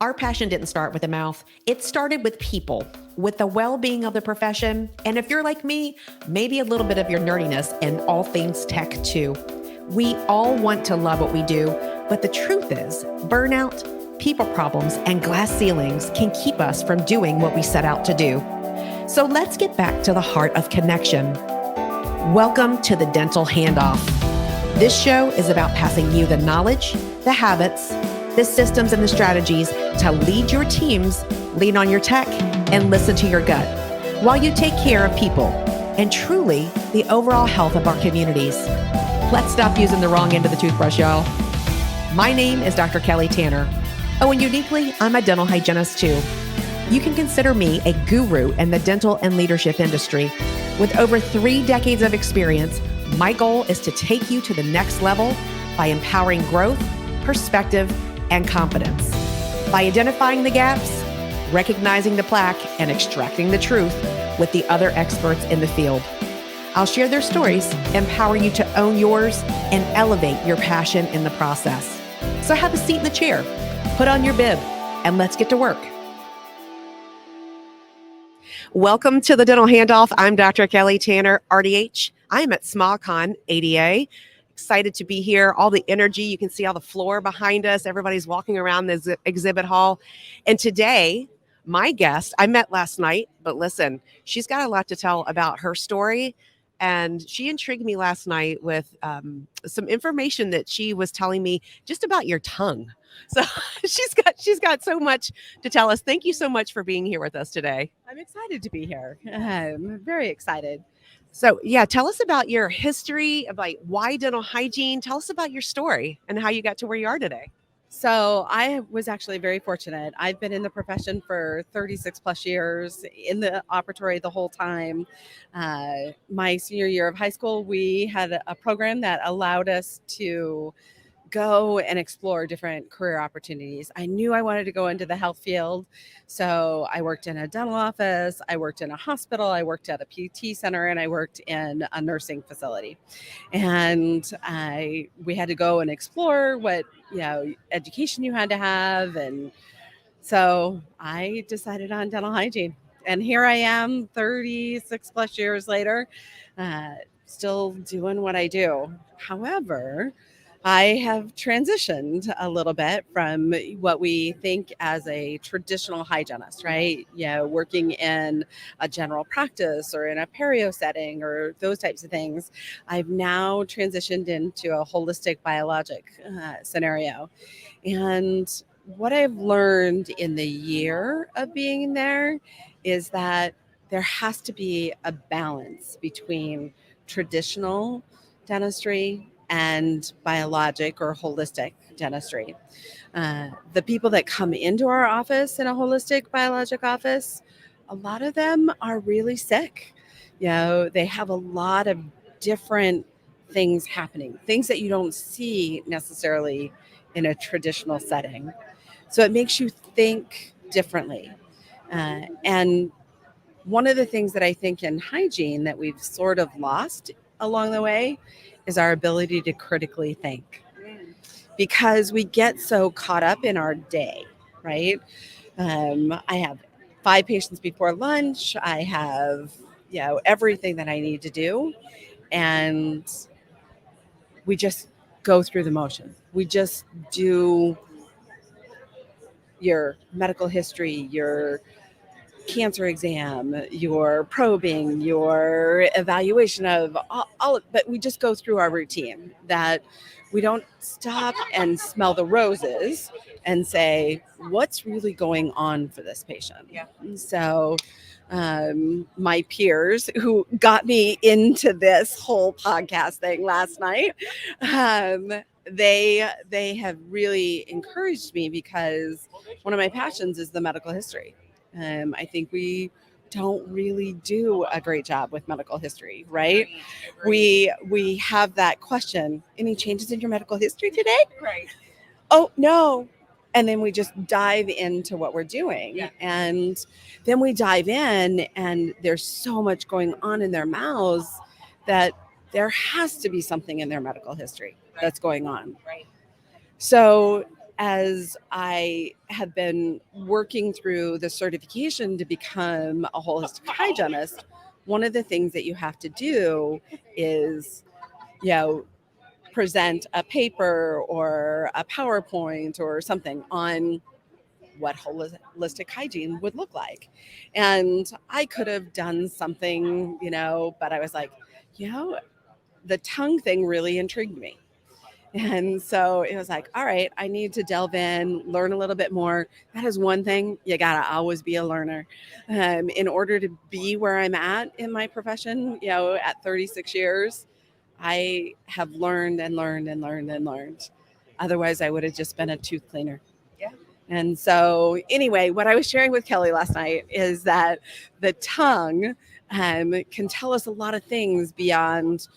Our passion didn't start with the mouth. It started with people, with the well-being of the profession. And if you're like me, maybe a little bit of your nerdiness and all things tech too. We all want to love what we do, but the truth is, burnout, people problems, and glass ceilings can keep us from doing what we set out to do. So let's get back to the heart of connection. Welcome to the Dental Handoff. This show is about passing you the knowledge, the habits, the systems, and the strategies to lead your teams, lean on your tech, and listen to your gut while you take care of people and truly the overall health of our communities. Let's stop using the wrong end of the toothbrush, y'all. My name is Dr. Kelly Tanner. Oh, and uniquely, I'm a dental hygienist too. You can consider me a guru in the dental and leadership industry. With over 3 decades of experience, my goal is to take you to the next level by empowering growth, perspective, and confidence. By identifying the gaps, recognizing the plaque, and extracting the truth with the other experts in the field. I'll share their stories, empower you to own yours, and elevate your passion in the process. So have a seat in the chair, put on your bib, and let's get to work. Welcome to the Dental Handoff. I'm Dr. Kelly Tanner, RDH. I'm at SmileCon ADA. Excited to be here. All the energy, you can see all the floor behind us. Everybody's walking around this exhibit hall. And today, my guest, I met last night, but listen, she's got a lot to tell about her story. And she intrigued me last night with some information that she was telling me just about your tongue. So she's got so much to tell us. Thank you so much for being here with us today. I'm excited to be here. I'm very excited. So yeah, tell us about your history, about why dental hygiene. Tell us about your story and how you got to where you are today. So I was actually very fortunate. I've been in the profession for 36 plus years, in the operatory the whole time. My senior year of high school, we had a program that allowed us to go and explore different career opportunities. I knew I wanted to go into the health field. So I worked in a dental office, I worked in a hospital, I worked at a PT center, and I worked in a nursing facility. And we had to go and explore what, education you had to have. And so I decided on dental hygiene. And here I am 36 plus years later, still doing what I do. However, I have transitioned a little bit from what we think as a traditional hygienist, right? Working in a general practice or in a perio setting or those types of things. I've now transitioned into a holistic biologic scenario. And what I've learned in the year of being there is that there has to be a balance between traditional dentistry and biologic or holistic dentistry. The people that come into our office in a holistic biologic office, a lot of them are really sick. They have a lot of different things happening, things that you don't see necessarily in a traditional setting. So it makes you think differently. And one of the things that I think in hygiene that we've sort of lost along the way is our ability to critically think, because we get so caught up in our day, right? I have 5 patients before lunch. I have, everything that I need to do. And we just go through the motion. We just do your medical history, your cancer exam, your probing, your evaluation of all, but we just go through our routine, that we don't stop and smell the roses and say, what's really going on for this patient? Yeah. So my peers who got me into this whole podcast thing last night, they have really encouraged me, because one of my passions is the medical history. I think we don't really do a great job with medical history, right? We have that question, any changes in your medical history today? Right. Oh, no. And then we just dive into what we're doing. Yeah. And then we dive in, and there's so much going on in their mouths that there has to be something in their medical history that's going on. Right. So as I have been working through the certification to become a holistic hygienist, one of the things that you have to do is, you know, present a paper or a PowerPoint or something on what holistic hygiene would look like. And I could have done something, but I was like, you know, the tongue thing really intrigued me. And so it was like, all right, I need to delve in, learn a little bit more. That is one thing. You got to always be a learner. In order to be where I'm at in my profession, at 36 years, I have learned and learned and learned and learned. Otherwise, I would have just been a tooth cleaner. Yeah. And so, anyway, what I was sharing with Kelly last night is that the tongue can tell us a lot of things beyond,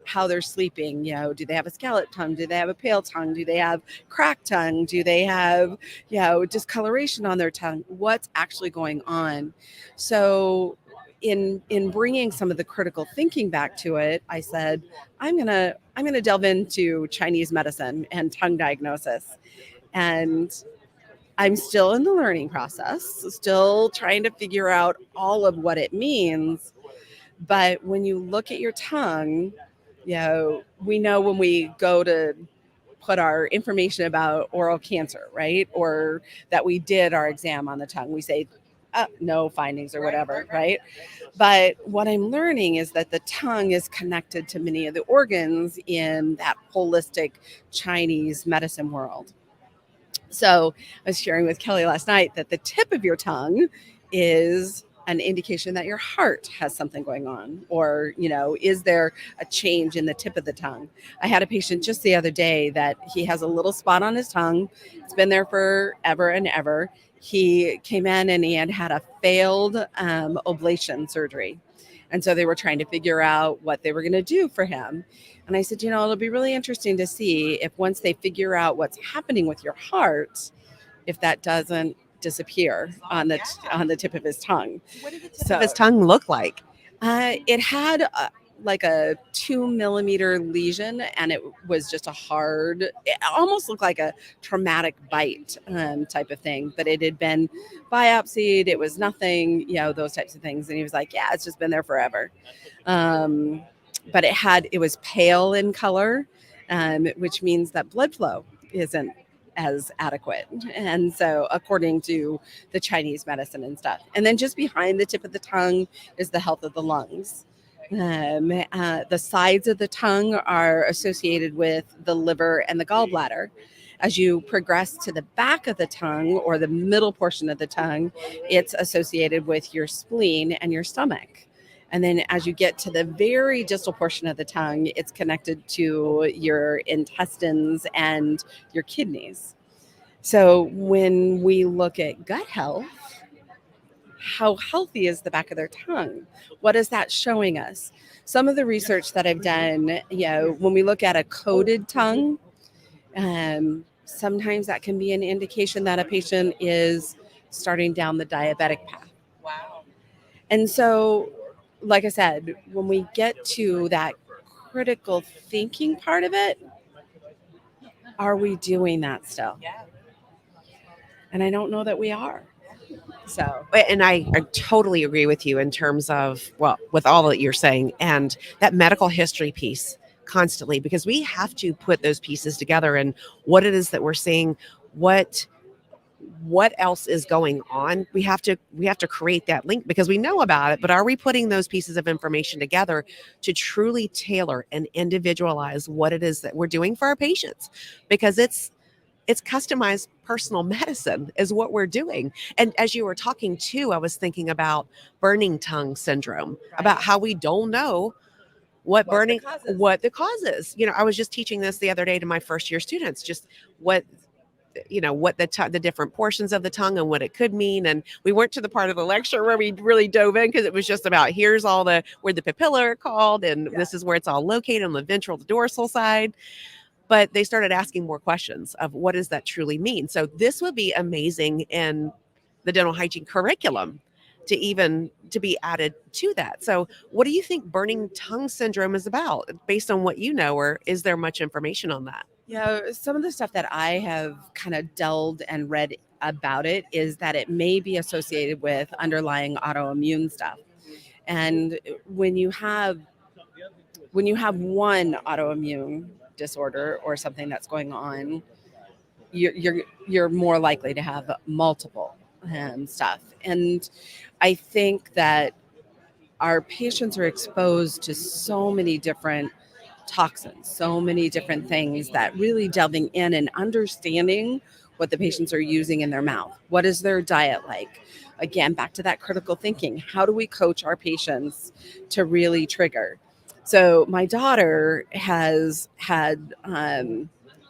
how they're sleeping. Do they have a scallop tongue? Do they have a pale tongue? Do they have cracked tongue? Do they have, discoloration on their tongue? What's actually going on? So, in bringing some of the critical thinking back to it, I said, I'm gonna delve into Chinese medicine and tongue diagnosis. And I'm still in the learning process, still trying to figure out all of what it means. But when you look at your tongue, we know when we go to put our information about oral cancer, right? Or that we did our exam on the tongue, we say, no findings or whatever, right? But what I'm learning is that the tongue is connected to many of the organs in that holistic Chinese medicine world. So I was sharing with Kelly last night that the tip of your tongue is an indication that your heart has something going on, or, is there a change in the tip of the tongue? I had a patient just the other day that he has a little spot on his tongue. It's been there for ever and ever. He came in and he had a failed ablation surgery. And so they were trying to figure out what they were going to do for him. And I said, it'll be really interesting to see if once they figure out what's happening with your heart, if that doesn't disappear on the tip of his tongue. What did the tip of his tongue look like? It had like a 2 millimeter lesion, and it was just it almost looked like a traumatic bite type of thing, but it had been biopsied. It was nothing, those types of things. And he was like, yeah, it's just been there forever. But it was pale in color, which means that blood flow isn't as adequate. And so according to the Chinese medicine and stuff. And then just behind the tip of the tongue is the health of the lungs. The sides of the tongue are associated with the liver and the gallbladder. As you progress to the back of the tongue or the middle portion of the tongue, it's associated with your spleen and your stomach. And then as you get to the very distal portion of the tongue, it's connected to your intestines and your kidneys. So when we look at gut health, how healthy is the back of their tongue? What is that showing us? Some of the research that I've done, when we look at a coated tongue, sometimes that can be an indication that a patient is starting down the diabetic path. Wow. And so, like I said, when we get to that critical thinking part of it, are we doing that still? Yeah. And I don't know that we are. So, and I totally agree with you in terms of, well, with all that you're saying, and that medical history piece constantly, because we have to put those pieces together and what it is that we're seeing, what else is going on. We have to create that link because we know about it, but are we putting those pieces of information together to truly tailor and individualize what it is that we're doing for our patients? Because it's customized personal medicine is what we're doing. And as you were talking too, I was thinking about burning tongue syndrome, about how we don't know what the cause is. I was just teaching this the other day to my first year students, just what the different portions of the tongue and what it could mean. And we weren't to the part of the lecture where we really dove in because it was just about here's all where the papilla are called, and this is where it's all located on the ventral to dorsal side. But they started asking more questions of what does that truly mean? So this would be amazing in the dental hygiene curriculum to be added to that. So what do you think burning tongue syndrome is about based on what you know, or is there much information on that? Some of the stuff that I have kind of delved and read about it is that it may be associated with underlying autoimmune stuff. And when you have one autoimmune disorder or something that's going on, you're more likely to have multiple stuff. And I think that our patients are exposed to so many different toxins, so many different things, that really delving in and understanding what the patients are using in their mouth. What is their diet like? Again, back to that critical thinking. How do we coach our patients to really trigger? So my daughter has had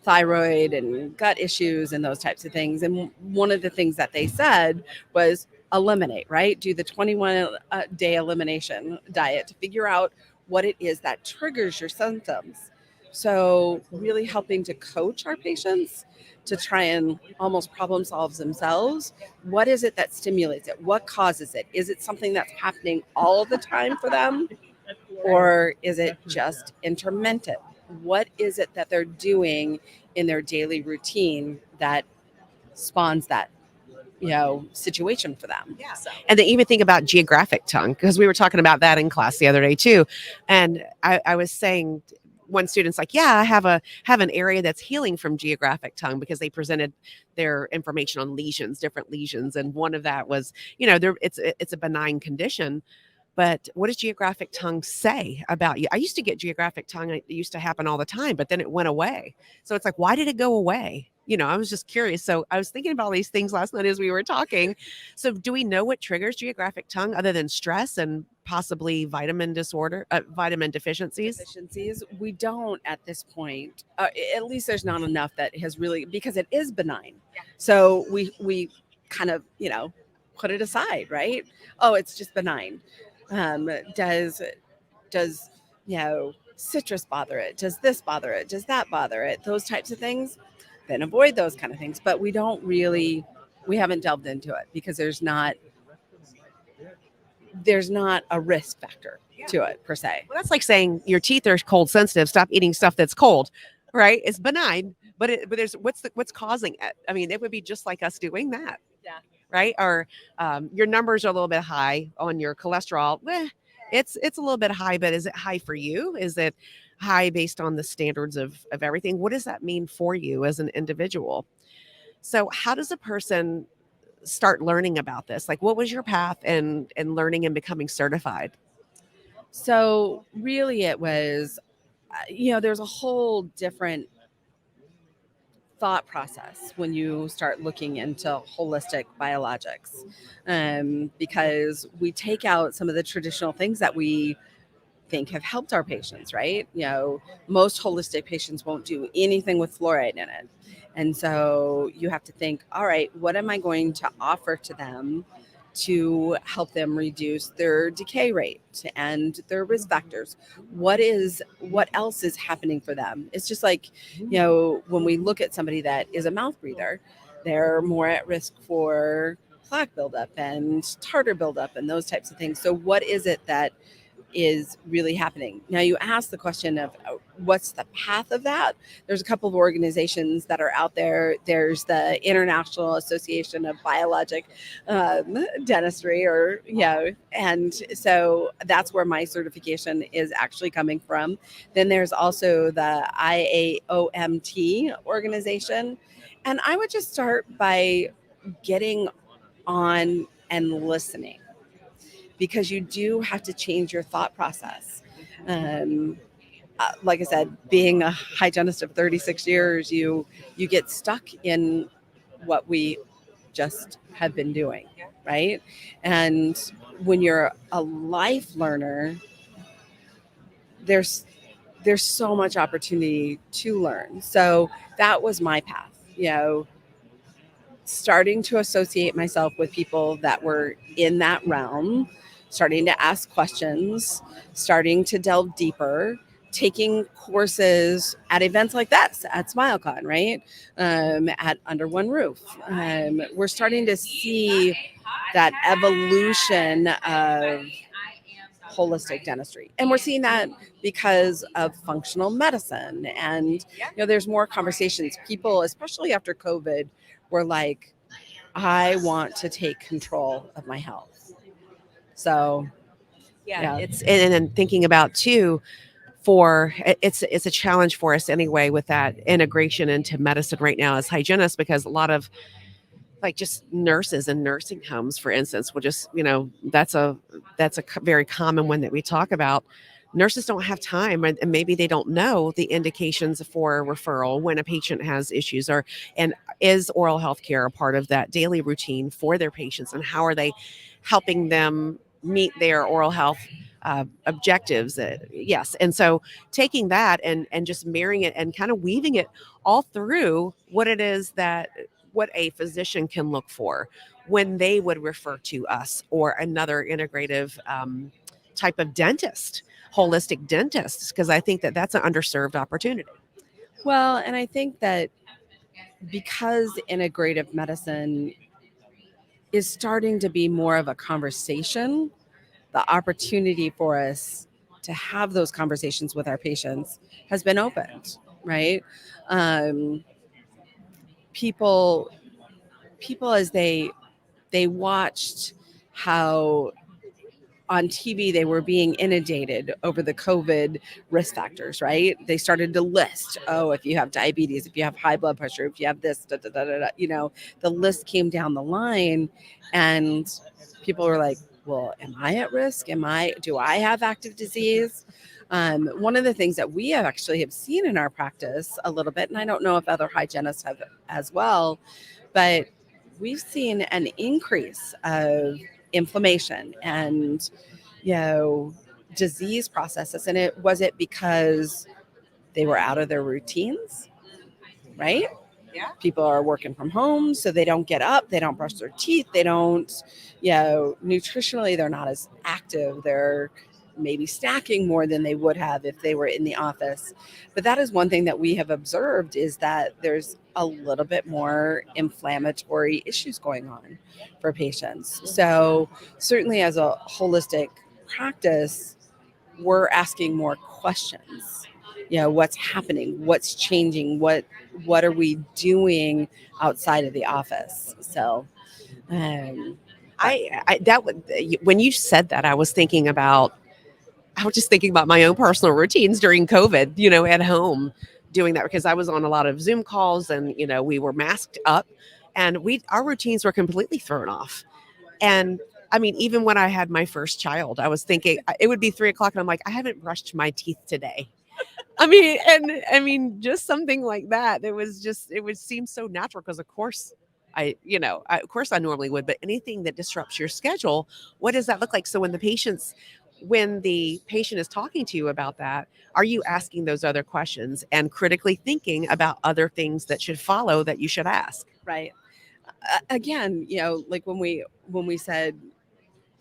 thyroid and gut issues and those types of things. And one of the things that they said was eliminate, right? Do the 21-day elimination diet to figure out what it is that triggers your symptoms. So really helping to coach our patients to try and almost problem solve themselves. What is it that stimulates it? What causes it? Is it something that's happening all the time for them? Or is it just intermittent? What is it that they're doing in their daily routine that spawns that situation for them? Yeah. And they even think about geographic tongue, because we were talking about that in class the other day too. And I was saying, one student's like, yeah, I have an area that's healing from geographic tongue, because they presented their information on lesions, different lesions. And one of that was, it's a benign condition. But what does geographic tongue say about you? I used to get geographic tongue. It used to happen all the time, but then it went away. So it's like, why did it go away? I was just curious. So I was thinking about all these things last night as we were talking. So do we know what triggers geographic tongue other than stress and possibly vitamin deficiencies? We don't at this point. At least there's not enough that has really, because it is benign. So we kind of put it aside, right? Oh, it's just benign. Does citrus bother it? Does this bother it? Does that bother it? Those types of things. Then avoid those kind of things. But we haven't delved into it because there's not a risk factor to it per se. Well, that's like saying your teeth are cold sensitive. Stop eating stuff that's cold, right? It's benign, but there's what's causing it. I mean, it would be just like us doing that. Yeah. Right? Or your numbers are a little bit high on your cholesterol. It's a little bit high, but is it high for you? Is it high based on the standards of everything? What does that mean for you as an individual? So how does a person start learning about this? Like, what was your path and learning and becoming certified? So really it was, there's a whole different thought process when you start looking into holistic biologics, because we take out some of the traditional things that we think have helped our patients, right? Most holistic patients won't do anything with fluoride in it. And so you have to think, all right, what am I going to offer to them to help them reduce their decay rate and their risk factors? What else is happening for them? It's just like, when we look at somebody that is a mouth breather, they're more at risk for plaque buildup and tartar buildup and those types of things. So what is it that is really happening? Now, you ask the question of what's the path of that. There's a couple of organizations that are out there. There's the International Association of Biologic Dentistry, and so that's where my certification is actually coming from. Then there's also the IAOMT organization. And I would just start by getting on and listening, because you do have to change your thought process. Like I said, being a hygienist of 36 years, you get stuck in what we just have been doing, right? And when you're a life learner, there's so much opportunity to learn. So that was my path, starting to associate myself with people that were in that realm, starting to ask questions, starting to delve deeper, taking courses at events like this, at SmileCon, right? At Under One Roof. We're starting to see that evolution of holistic dentistry. And we're seeing that because of functional medicine. And, there's more conversations. People, especially after COVID, were like, I want to take control of my health. So, It's and thinking about too, for it's a challenge for us anyway with that integration into medicine right now as hygienists, because a lot of like just nurses in nursing homes, for instance, will just, that's a very common one that we talk about. Nurses don't have time, and maybe they don't know the indications for referral when a patient has issues, and is oral health care a part of that daily routine for their patients, and how are they helping them meet their oral health objectives. Yes. And so taking that and just marrying it and kind of weaving it all through what it is that what a physician can look for when they would refer to us or another integrative type of dentist, holistic dentist, because I think that that's an underserved opportunity. Well, and I think that because integrative medicine is starting to be more of a conversation, the opportunity for us to have those conversations with our patients has been opened, right? Um, people as they watched how on TV they were being inundated over the COVID risk factors, right? They started to list, oh, if you have diabetes, if you have high blood pressure, if you have this, da, da, da, da, da, the list came down the line, and people were like, well, am I at risk? Do I have active disease? One of the things that we have seen in our practice a little bit, and I don't know if other hygienists have as well, but we've seen an increase of inflammation and disease processes. And was it because they were out of their routines, right? Yeah. People are working from home, so they don't get up, they don't brush their teeth, they don't, nutritionally they're not as active, they're maybe snacking more than they would have if they were in the office. But that is one thing that we have observed, is that there's a little bit more inflammatory issues going on for patients. So certainly as a holistic practice, we're asking more questions. What's happening, what's changing, what are we doing outside of the office? So when you said that, I was just thinking about my own personal routines during COVID, at home, doing that, because I was on a lot of Zoom calls, and, we were masked up, and our routines were completely thrown off. And I mean, even when I had my first child, I was thinking it would be 3:00 and I'm like, I haven't brushed my teeth today. Just something like that. It would seem so natural, because of course of course I normally would, but anything that disrupts your schedule, what does that look like? So when the patient is talking to you about that, are you asking those other questions and critically thinking about other things that should follow that you should ask? Right. Again, like when we said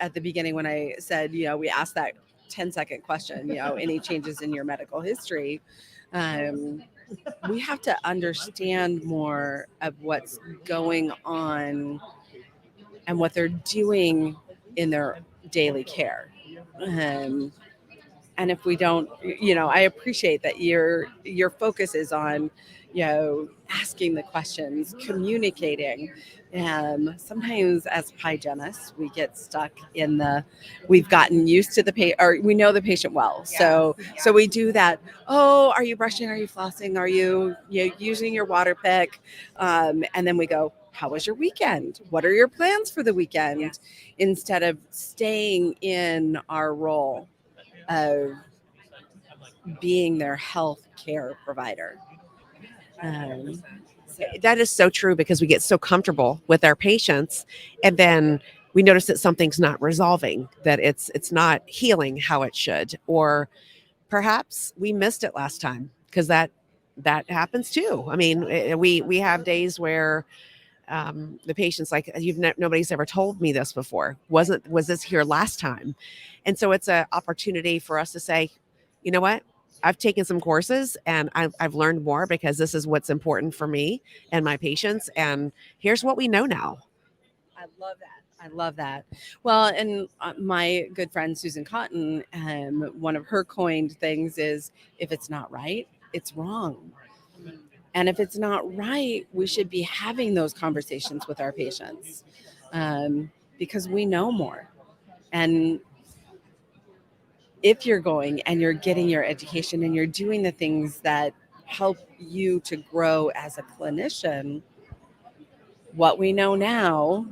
at the beginning, when I said, we asked that 10-second question, any changes in your medical history, we have to understand more of what's going on and what they're doing in their daily care. And if we don't, I appreciate that your focus is on, asking the questions, communicating. And sometimes as hygienists, we get stuck in we've gotten used to the patient, or we know the patient well. So we do that. Oh, are you brushing? Are you flossing? Are you, using your water pick? And then we go, how was your weekend? What are your plans for the weekend? Yeah. Instead of staying in our role of being their health care provider. That is so true, because we get so comfortable with our patients, and then we notice that something's not resolving, that it's not healing how it should, or perhaps we missed it last time, because that happens too. I mean, we have days where the patient's like, nobody's ever told me this before. Was this here last time? And so it's an opportunity for us to say, you know what? I've taken some courses, and I've learned more, because this is what's important for me and my patients. And here's what we know now. I love that. I love that. Well, and my good friend Susan Cotton, one of her coined things is, if it's not right, it's wrong. And if it's not right, we should be having those conversations with our patients, because we know more. And if you're going and you're getting your education and you're doing the things that help you to grow as a clinician, what we know now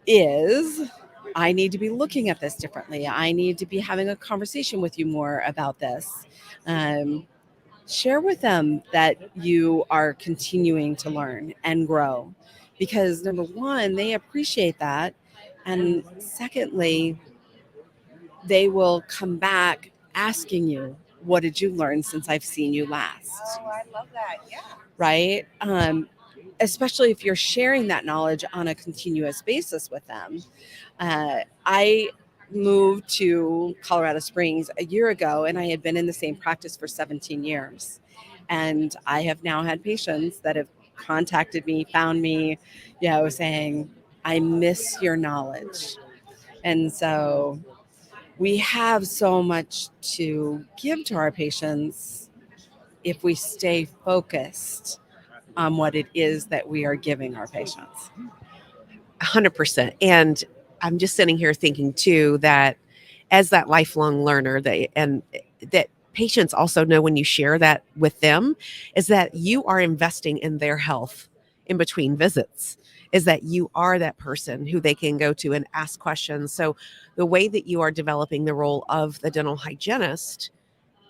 is, I need to be looking at this differently. I need to be having a conversation with you more about this. Share with them that you are continuing to learn and grow, because number one, they appreciate that. And secondly, they will come back asking you, what did you learn since I've seen you last? Oh, I love that. Yeah. Right? Especially if you're sharing that knowledge on a continuous basis with them. I moved to Colorado Springs a year ago, and I had been in the same practice for 17 years. And I have now had patients that have contacted me, found me, saying, I miss your knowledge. And so we have so much to give to our patients if we stay focused on what it is that we are giving our patients. 100%. And I'm just sitting here thinking too that as that lifelong learner, that patients also know when you share that with them is that you are investing in their health in between visits, is that you are that person who they can go to and ask questions. So the way that you are developing the role of the dental hygienist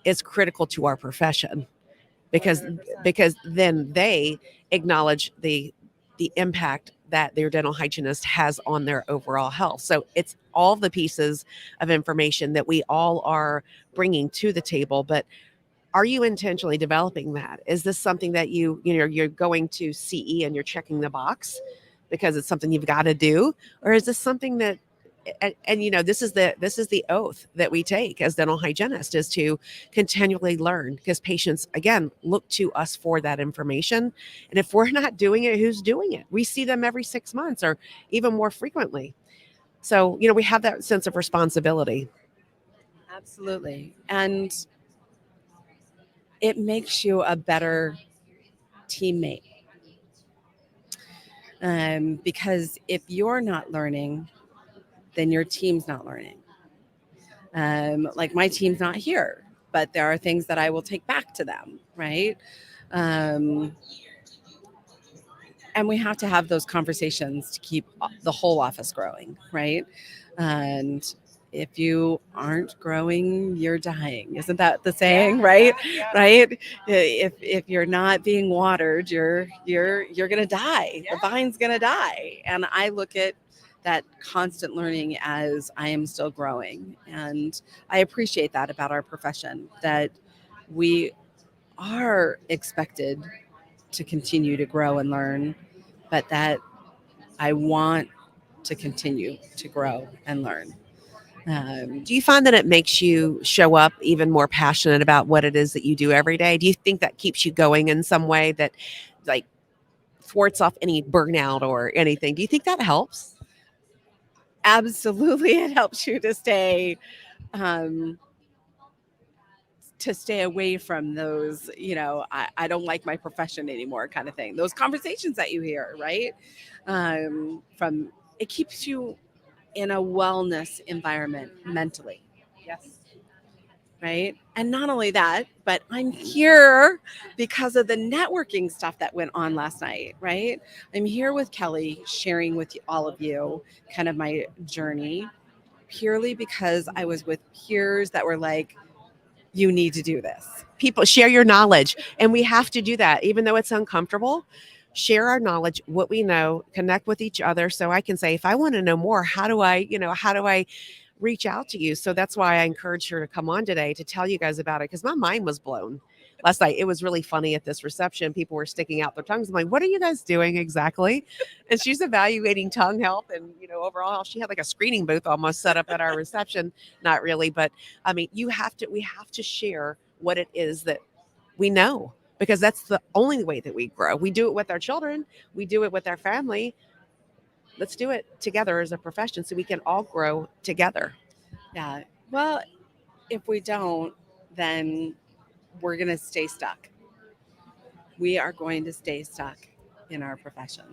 is critical to our profession, because 100%. then they acknowledge the impact that their dental hygienist has on their overall health. So it's all the pieces of information that we all are bringing to the table. But are you intentionally developing that? Is this something that you're going to CE and you're checking the box because it's something you've got to do, or is this something that this is the oath that we take as dental hygienists, is to continually learn, because patients again look to us for that information, and if we're not doing it, who's doing it? We see them every 6 months or even more frequently. So we have that sense of responsibility. Absolutely. And it makes you a better teammate. Because if you're not learning, then your team's not learning. Like my team's not here, but there are things that I will take back to them, right? Um, and we have to have those conversations to keep the whole office growing, right? And if you aren't growing, you're dying. Isn't that the saying, right? Yeah. Right? If you're not being watered, you're gonna die. Yeah. The vine's gonna die. And I look at that constant learning as I am still growing. And I appreciate that about our profession, that we are expected to continue to grow and learn, but that I want to continue to grow and learn. Do you find that it makes you show up even more passionate about what it is that you do every day? Do you think that keeps you going in some way, that like thwarts off any burnout or anything? Do you think that helps? Absolutely, it helps you to stay away from those, I don't like my profession anymore kind of thing. Those conversations that you hear, right? From It keeps you in a wellness environment mentally. Yes. Right. And not only that, but I'm here because of the networking stuff that went on last night. Right. I'm here with Kelly, sharing with all of you kind of my journey, purely because I was with peers that were like, you need to do this. People share your knowledge, and we have to do that, even though it's uncomfortable. Share our knowledge, what we know, connect with each other. So I can say, if I want to know more, how do I reach out to you? So that's why I encouraged her to come on today to tell you guys about it, because my mind was blown last night. It was really funny at this reception. People were sticking out their tongues. I'm like, what are you guys doing exactly? And she's evaluating tongue health and, overall, she had like a screening booth almost set up at our reception. Not really, but I mean, we have to share what it is that we know, because that's the only way that we grow. We do it with our children, we do it with our family. let's do it together as a profession so we can all grow together. Yeah. Well, if we don't, then we're going to stay stuck. We are going to stay stuck in our profession.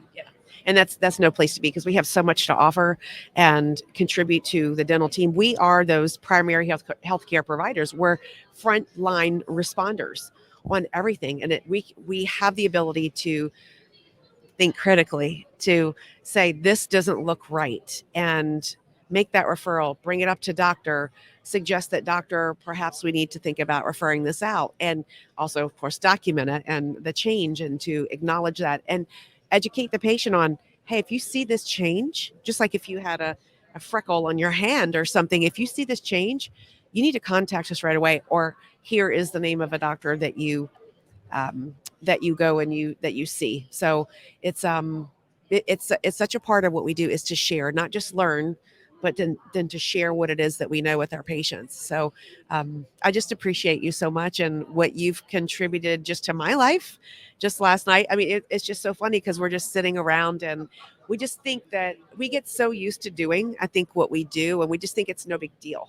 And that's no place to be, because we have so much to offer and contribute to the dental team. We are those primary healthcare providers. We're frontline responders on everything, and we have the ability to think critically, to say this doesn't look right, and make that referral, bring it up to doctor, suggest that doctor, perhaps we need to think about referring this out, and also of course document it and the change, and to acknowledge that and educate the patient on, hey, if you see this change, just like if you had a freckle on your hand or something, if you see this change, you need to contact us right away, or here is the name of a doctor that you go and you see. So it's such a part of what we do, is to share, not just learn, but then to share what it is that we know with our patients. So I just appreciate you so much, and what you've contributed just to my life just last night. I mean, it's just so funny, because we're just sitting around and we just think that we get so used to doing, I think, what we do, and we just think it's no big deal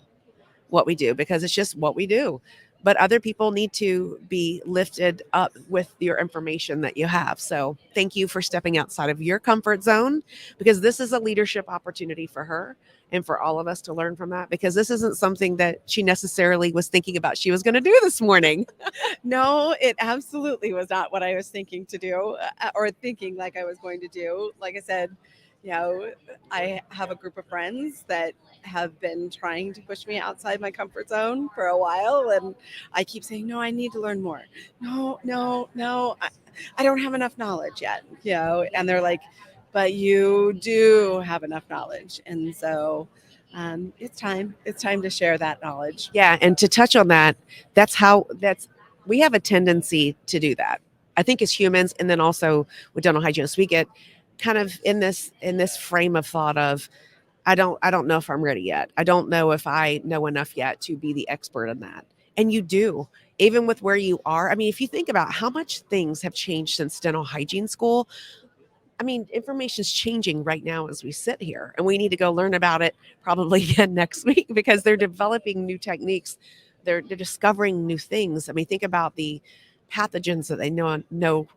what we do, because it's just what we do. But other people need to be lifted up with your information that you have. So thank you for stepping outside of your comfort zone, because this is a leadership opportunity for her and for all of us to learn from that, because this isn't something that she necessarily was thinking about she was going to do this morning. No, it absolutely was not what I was thinking to do, or thinking like I was going to do. Like I said, I have a group of friends that have been trying to push me outside my comfort zone for a while. And I keep saying, no, I need to learn more. No, I don't have enough knowledge yet, and they're like, but you do have enough knowledge. And so it's time to share that knowledge. Yeah, and to touch on that, we have a tendency to do that, I think, as humans, and then also with dental hygienists, we get kind of in this frame of thought of, I don't know if I'm ready yet. I don't know if I know enough yet to be the expert in that. And you do, even with where you are. I mean, if you think about how much things have changed since dental hygiene school, I mean, information's changing right now as we sit here, and we need to go learn about it probably again next week, because they're developing new techniques. They're discovering new things. I mean, think about the pathogens that they now know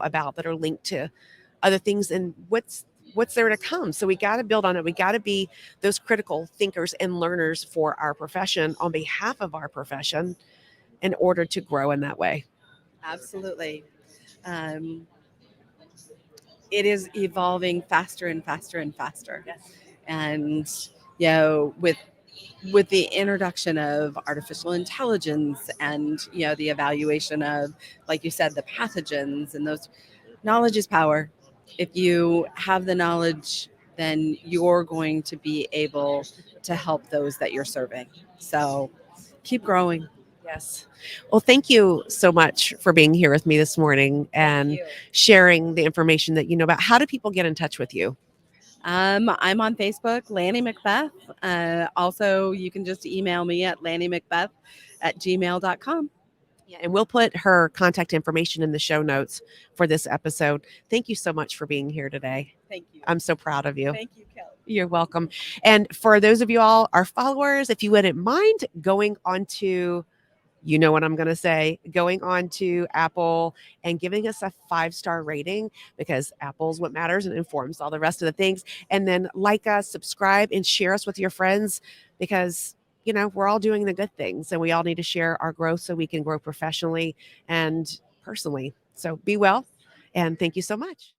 about that are linked to other things, and what's there to come. So we got to build on it. We got to be those critical thinkers and learners for our profession, on behalf of our profession, in order to grow in that way. Absolutely. It is evolving faster and faster and faster. Yes. And with the introduction of artificial intelligence, and the evaluation of, like you said, the pathogens, and those, knowledge is power. If you have the knowledge, then you're going to be able to help those that you're serving. So keep growing. Yes. Well, thank you so much for being here with me this morning and sharing the information that you know about. How do people get in touch with you? I'm on Facebook, Lani McBeth. Also, you can just email me at lanimcbeth@gmail.com. Yeah, and we'll put her contact information in the show notes for this episode. Thank you so much for being here today. Thank you. I'm so proud of you. Thank you, Kelly. You're welcome. And for those of you all, our followers, if you wouldn't mind going on to, you know what I'm going to say, going on to Apple and giving us a 5-star rating, because Apple's what matters and informs all the rest of the things. And then like us, subscribe, and share us with your friends, because we're all doing the good things, and we all need to share our growth so we can grow professionally and personally. So be well, and thank you so much.